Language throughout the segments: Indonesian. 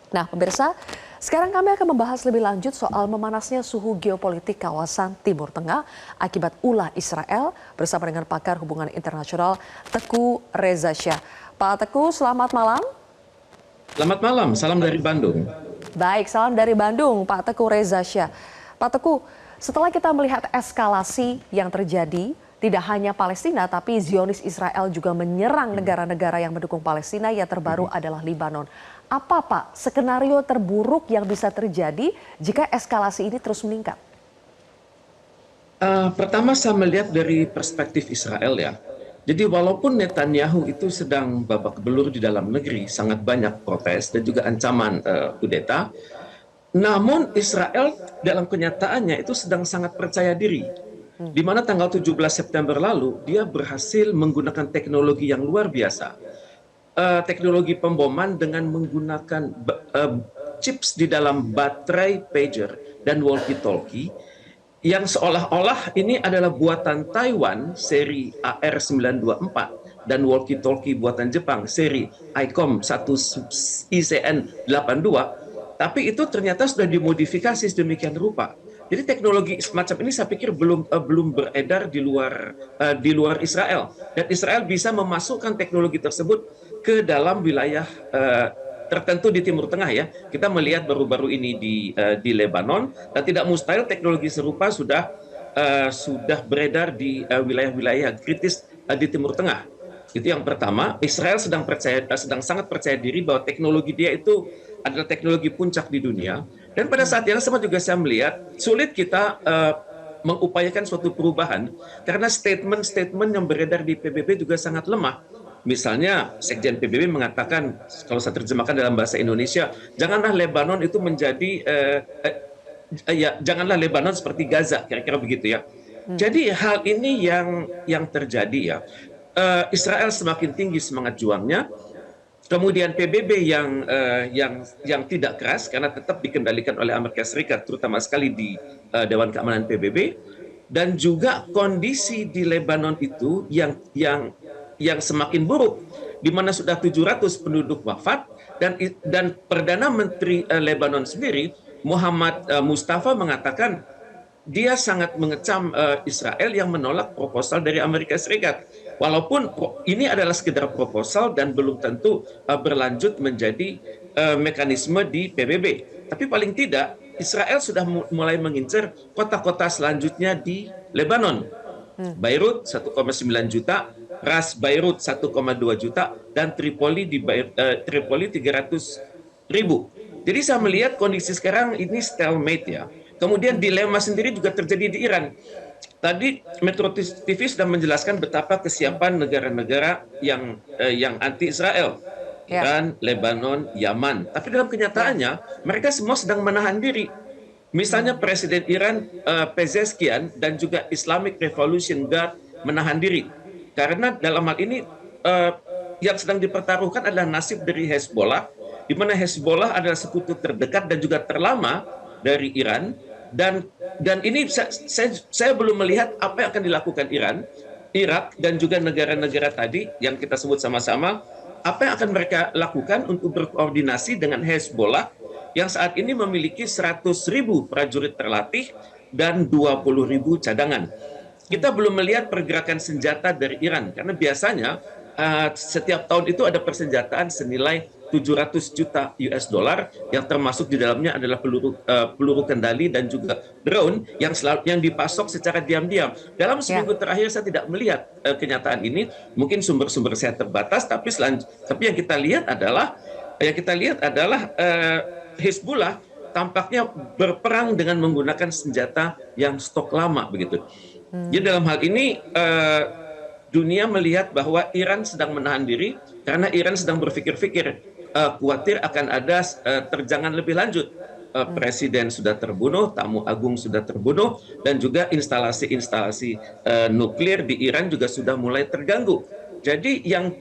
Nah, pemirsa, sekarang kami akan membahas lebih lanjut soal memanasnya suhu geopolitik kawasan Timur Tengah akibat ulah Israel bersama dengan pakar hubungan internasional Teguh Reza Shah. Pak Teguh, selamat malam. Selamat malam, salam dari Bandung. Baik, salam dari Bandung, Pak Teguh Reza Shah. Pak Teguh, setelah kita melihat eskalasi yang terjadi, tidak hanya Palestina, tapi Zionis Israel juga menyerang negara-negara yang mendukung Palestina. Yang terbaru adalah Libanon. Apa Pak skenario terburuk yang bisa terjadi jika eskalasi ini terus meningkat? Pertama saya melihat dari perspektif Israel ya. Jadi walaupun Netanyahu itu sedang babak belur di dalam negeri, sangat banyak protes dan juga ancaman kudeta, namun Israel dalam kenyataannya itu sedang sangat percaya diri. Di mana tanggal 17 September lalu dia berhasil menggunakan teknologi yang luar biasa. Teknologi pemboman dengan menggunakan chips di dalam baterai pager dan walkie-talkie yang seolah-olah ini adalah buatan Taiwan seri AR-924 dan walkie-talkie buatan Jepang seri ICOM 1 ICN-82, tapi itu ternyata sudah dimodifikasi sedemikian rupa. Jadi teknologi semacam ini saya pikir belum beredar di luar Israel, dan Israel bisa memasukkan teknologi tersebut ke dalam wilayah tertentu di Timur Tengah ya. Kita melihat baru-baru ini di Lebanon, dan tidak mustahil teknologi serupa sudah beredar di wilayah-wilayah kritis di Timur Tengah. Itu yang pertama. Israel sedang sangat percaya diri bahwa teknologi dia itu adalah teknologi puncak di dunia. Dan pada saat yang sama juga saya melihat sulit kita mengupayakan suatu perubahan karena statement-statement yang beredar di PBB juga sangat lemah. Misalnya Sekjen PBB mengatakan, kalau saya terjemahkan dalam bahasa Indonesia, janganlah Lebanon itu menjadi janganlah Lebanon seperti Gaza, kira-kira begitu ya. Jadi hal ini yang terjadi ya. Israel semakin tinggi semangat juangnya, kemudian PBB yang tidak keras karena tetap dikendalikan oleh Amerika Serikat, terutama sekali di Dewan Keamanan PBB, dan juga kondisi di Lebanon itu yang semakin buruk, di mana sudah 700 penduduk wafat, dan Perdana Menteri Lebanon sendiri, Muhammad Mustafa, mengatakan dia sangat mengecam Israel yang menolak proposal dari Amerika Serikat. Walaupun ini adalah sekedar proposal dan belum tentu berlanjut menjadi mekanisme di PBB. Tapi paling tidak Israel sudah mulai mengincar kota-kota selanjutnya di Lebanon. Beirut 1,9 juta, Ras Beirut 1,2 juta, dan Tripoli 300.000. Jadi saya melihat kondisi sekarang ini stalemate ya. Kemudian dilema sendiri juga terjadi di Iran. Tadi Metro TV sudah menjelaskan betapa kesiapan negara-negara yang anti-Israel. Iran, Lebanon, Yaman. Tapi dalam kenyataannya mereka semua sedang menahan diri. Misalnya Presiden Iran Pezeshkian dan juga Islamic Revolution Guard menahan diri. Karena dalam hal ini yang sedang dipertaruhkan adalah nasib dari Hezbollah, di mana Hezbollah adalah sekutu terdekat dan juga terlama dari Iran. Dan ini saya belum melihat apa yang akan dilakukan Iran, Irak, dan juga negara-negara tadi yang kita sebut sama-sama, apa yang akan mereka lakukan untuk berkoordinasi dengan Hezbollah yang saat ini memiliki 100.000 prajurit terlatih dan 20.000 cadangan. Kita belum melihat pergerakan senjata dari Iran, karena biasanya setiap tahun itu ada persenjataan senilai 700 juta US dollar, yang termasuk di dalamnya adalah peluru kendali dan juga drone yang dipasok secara diam-diam. Dalam seminggu terakhir saya tidak melihat kenyataan ini. Mungkin sumber-sumber saya terbatas, tapi yang kita lihat adalah Hezbollah tampaknya berperang dengan menggunakan senjata yang stok lama begitu. Jadi dalam hal ini dunia melihat bahwa Iran sedang menahan diri karena Iran sedang berpikir-pikir, khawatir akan ada terjangan lebih lanjut. Presiden sudah terbunuh, tamu agung sudah terbunuh, dan juga instalasi-instalasi nuklir di Iran juga sudah mulai terganggu. Jadi yang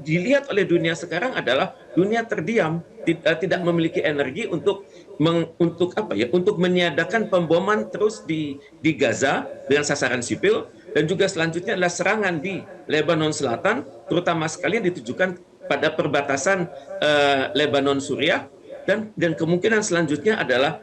dilihat oleh dunia sekarang adalah dunia terdiam, tidak memiliki energi untuk meniadakan pemboman terus di Gaza dengan sasaran sipil, dan juga selanjutnya adalah serangan di Lebanon Selatan, terutama sekali yang ditujukan pada perbatasan Lebanon Suriah, dan kemungkinan selanjutnya adalah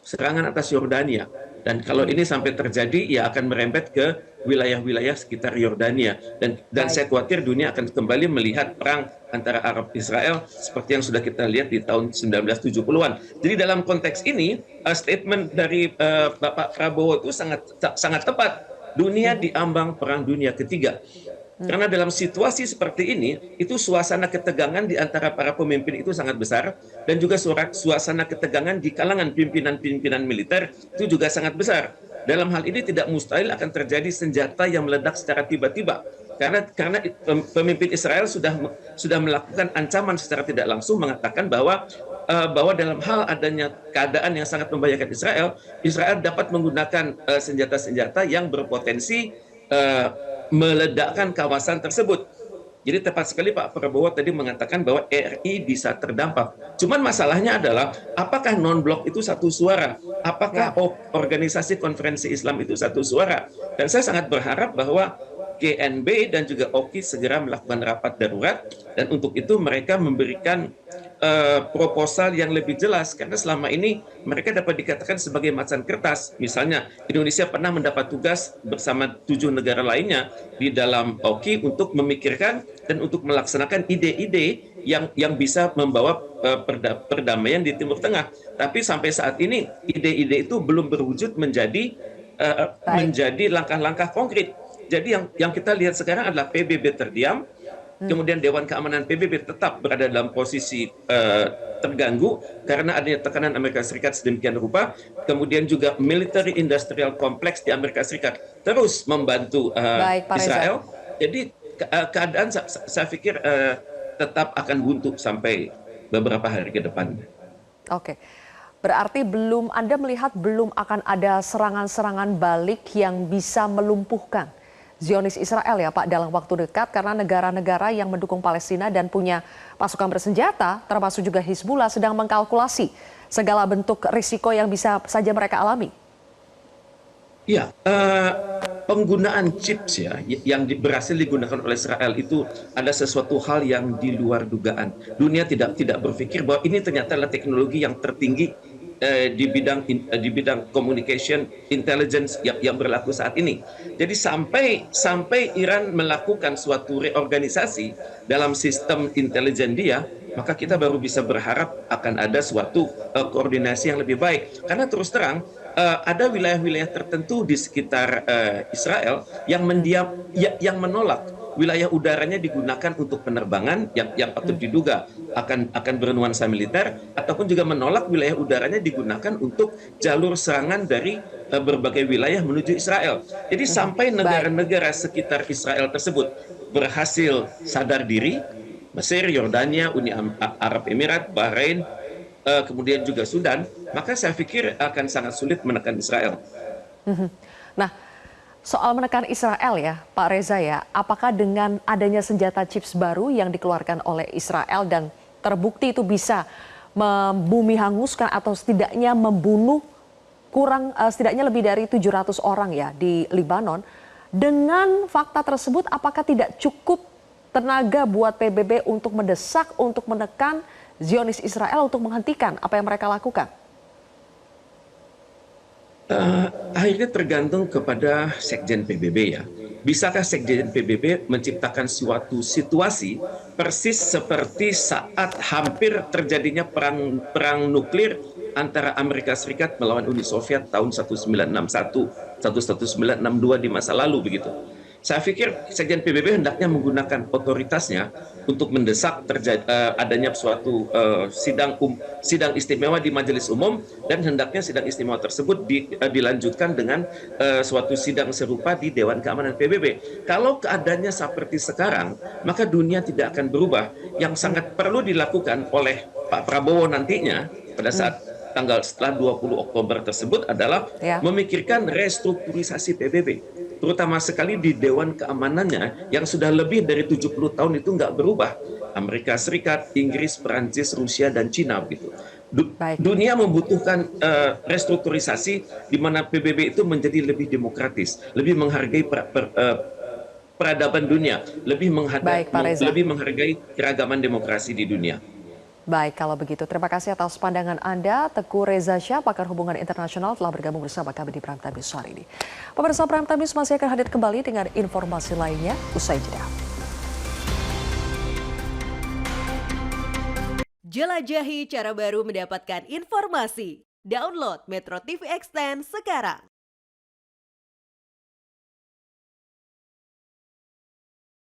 serangan atas Yordania. Dan kalau ini sampai terjadi, ya akan merembet ke wilayah-wilayah sekitar Yordania. Dan saya khawatir dunia akan kembali melihat perang antara Arab Israel seperti yang sudah kita lihat di tahun 1970-an. Jadi dalam konteks ini, statement dari Bapak Prabowo itu sangat tepat. Dunia diambang perang dunia ketiga. Karena dalam situasi seperti ini, itu suasana ketegangan di antara para pemimpin itu sangat besar, dan juga suasana ketegangan di kalangan pimpinan-pimpinan militer itu juga sangat besar. Dalam hal ini tidak mustahil akan terjadi senjata yang meledak secara tiba-tiba. Karena pemimpin Israel sudah melakukan ancaman secara tidak langsung, mengatakan bahwa dalam hal adanya keadaan yang sangat membahayakan Israel dapat menggunakan senjata-senjata yang berpotensi meledakkan kawasan tersebut. Jadi tepat sekali Pak Prabowo tadi mengatakan bahwa RI bisa terdampak. Cuman masalahnya adalah apakah non-blok itu satu suara? Apakah organisasi konferensi Islam itu satu suara? Dan saya sangat berharap bahwa GNB dan juga OKI segera melakukan rapat darurat, dan untuk itu mereka memberikan proposal yang lebih jelas, karena selama ini mereka dapat dikatakan sebagai macan kertas. Misalnya Indonesia pernah mendapat tugas bersama 7 negara lainnya di dalam OKI untuk memikirkan dan untuk melaksanakan ide-ide yang bisa membawa perdamaian di Timur Tengah. Tapi sampai saat ini ide-ide itu belum berwujud menjadi langkah-langkah konkret. Jadi yang kita lihat sekarang adalah PBB terdiam, kemudian Dewan Keamanan PBB tetap berada dalam posisi terganggu karena adanya tekanan Amerika Serikat sedemikian rupa, kemudian juga military industrial complex di Amerika Serikat terus membantu Israel. Jadi keadaan saya pikir tetap akan buntu sampai beberapa hari ke depan. Oke. Berarti Anda melihat belum akan ada serangan-serangan balik yang bisa melumpuhkan Zionis Israel ya Pak dalam waktu dekat, karena negara-negara yang mendukung Palestina dan punya pasukan bersenjata termasuk juga Hizbullah sedang mengkalkulasi segala bentuk risiko yang bisa saja mereka alami. Ya, penggunaan chips ya yang berhasil digunakan oleh Israel itu ada sesuatu hal yang di luar dugaan. Dunia tidak berpikir bahwa ini ternyata adalah teknologi yang tertinggi di bidang communication intelligence yang berlaku saat ini. Jadi sampai Iran melakukan suatu reorganisasi dalam sistem intelijen dia, maka kita baru bisa berharap akan ada suatu koordinasi yang lebih baik. Karena terus terang ada wilayah-wilayah tertentu di sekitar Israel yang menolak wilayah udaranya digunakan untuk penerbangan yang patut diduga akan bernuansa militer, ataupun juga menolak wilayah udaranya digunakan untuk jalur serangan dari berbagai wilayah menuju Israel. Jadi sampai negara-negara sekitar Israel tersebut berhasil sadar diri, Mesir, Yordania, Uni Arab Emirat, Bahrain, kemudian juga Sudan, maka saya pikir akan sangat sulit menekan Israel. Nah, soal menekan Israel ya, Pak Reza ya, apakah dengan adanya senjata chips baru yang dikeluarkan oleh Israel dan terbukti itu bisa membumi hanguskan atau setidaknya membunuh setidaknya lebih dari 700 orang ya di Lebanon, dengan fakta tersebut apakah tidak cukup tenaga buat PBB untuk mendesak, untuk menekan Zionis Israel untuk menghentikan apa yang mereka lakukan? Akhirnya tergantung kepada Sekjen PBB ya. Bisakah Sekjen PBB menciptakan suatu situasi persis seperti saat hampir terjadinya perang nuklir antara Amerika Serikat melawan Uni Soviet tahun 1961, 1962 di masa lalu begitu. Saya pikir Sekjen PBB hendaknya menggunakan otoritasnya untuk mendesak adanya suatu sidang istimewa di Majelis Umum, dan hendaknya sidang istimewa tersebut dilanjutkan dengan suatu sidang serupa di Dewan Keamanan PBB. Kalau keadaannya seperti sekarang, maka dunia tidak akan berubah. Yang sangat perlu dilakukan oleh Pak Prabowo nantinya pada saat setelah 20 Oktober tersebut adalah memikirkan restrukturisasi PBB. Terutama sekali di Dewan Keamanannya yang sudah lebih dari 70 tahun itu nggak berubah. Amerika Serikat, Inggris, Perancis, Rusia, dan Cina begitu. Dunia membutuhkan restrukturisasi di mana PBB itu menjadi lebih demokratis, lebih menghargai peradaban dunia, lebih menghargai keragaman demokrasi di dunia. Baik, kalau begitu terima kasih atas pandangan Anda. Teguh Reza Syah, pakar hubungan internasional telah bergabung bersama kami di Prime Time News hari ini. Pemirsa, Prime Time News masih akan hadir kembali dengan informasi lainnya usai jeda. Jelajahi cara baru mendapatkan informasi. Download Metro TV Extend sekarang.